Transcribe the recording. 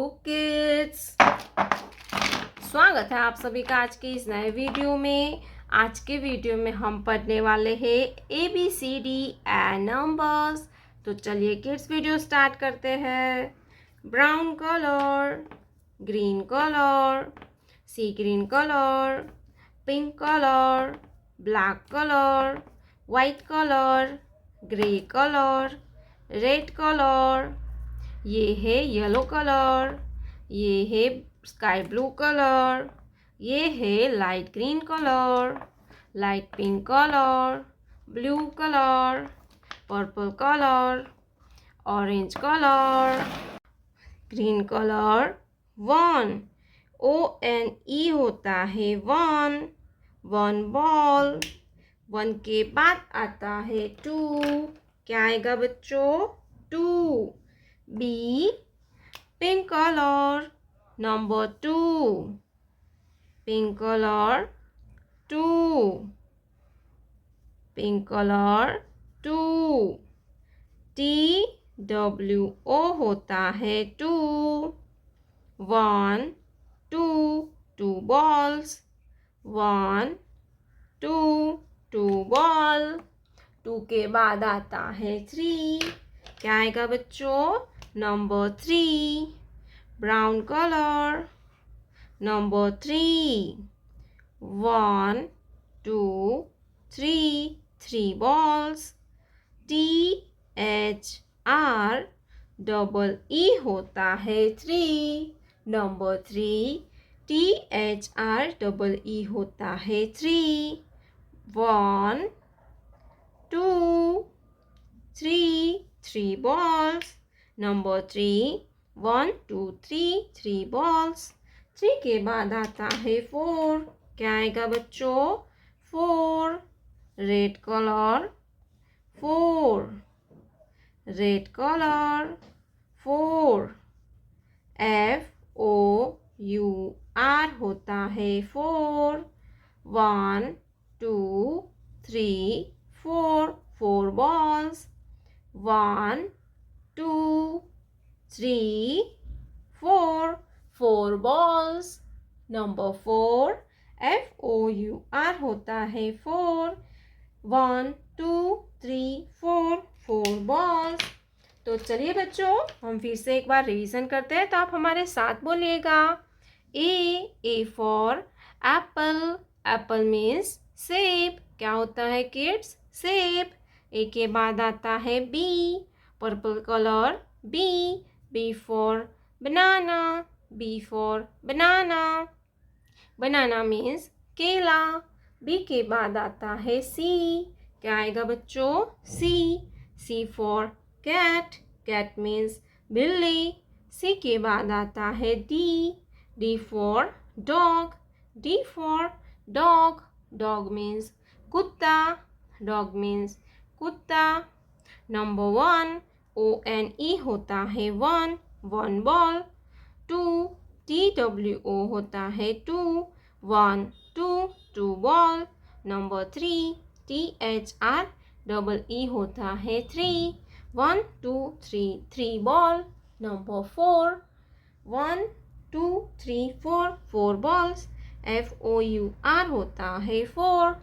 Kids, स्वागत है आप सभी का आज के इस नए वीडियो में। आज के वीडियो में हम पढ़ने वाले हैं ABCD एंड नंबर्स। तो चलिए किड्स वीडियो स्टार्ट करते हैं। Brown colour, green colour, sea green colour, pink colour, black colour, white colour, grey colour, red colour, ये है येलो कलर, ये है स्काई ब्लू कलर, ये है light green colour, light pink colour, blue colour, purple colour, orange colour, green colour. One, ONE होता है one, one ball. One के बाद आता है टू, क्या आएगा बच्चों? To. B, pink color, number 2, pink color, 2, pink color, 2, TWO होता है 2, 1, 2, 2 balls, 1, 2, 2 ball। 2 के बाद आता है 3, क्या आएगा बच्चों? Number 3, brown colour, number 3, 1, 2, 3, 3 balls। THREE होता है 3, नंबर 3, THREE होता है 3, 1, 2, 3, 3 balls, नंबर 3, 1, 2, 3, 3 balls। 3 के बाद आता है 4, क्या आएगा बच्चों? 4, red colour, 4, red colour, 4, FOUR होता है 4, 1, 2, 3, 4, 4 balls, 1, 2, 3, 4, 4 balls। नंबर 4, FOUR होता है 4, 1, 2, 3, 4, 4 balls। तो चलिए बच्चों, हम फिर से एक बार रिवीजन करते हैं, तो आप हमारे साथ बोलिएगा। A for Apple, Apple means सेब। क्या होता है किड्स? सेब। ए के बाद आता है B, purple colour, B for banana, B for banana, banana means केला। B के बाद आता है C, क्या आएगा बच्चों? C for cat, cat means बिल्ली। C के बाद आता है D for dog, D for dog, dog means कुत्ता, डॉग मीन्स कुत्ता। नंबर 1, ONE होता है 1, 1 बॉल। 2, TWO होता है 2, 1, 2, 2 बॉल। नंबर 3, THREE होता है 3, 1, 2, 3, 3 बॉल। Number 4, 1, 2, 3, 4, 4 balls। FOUR होता है 4,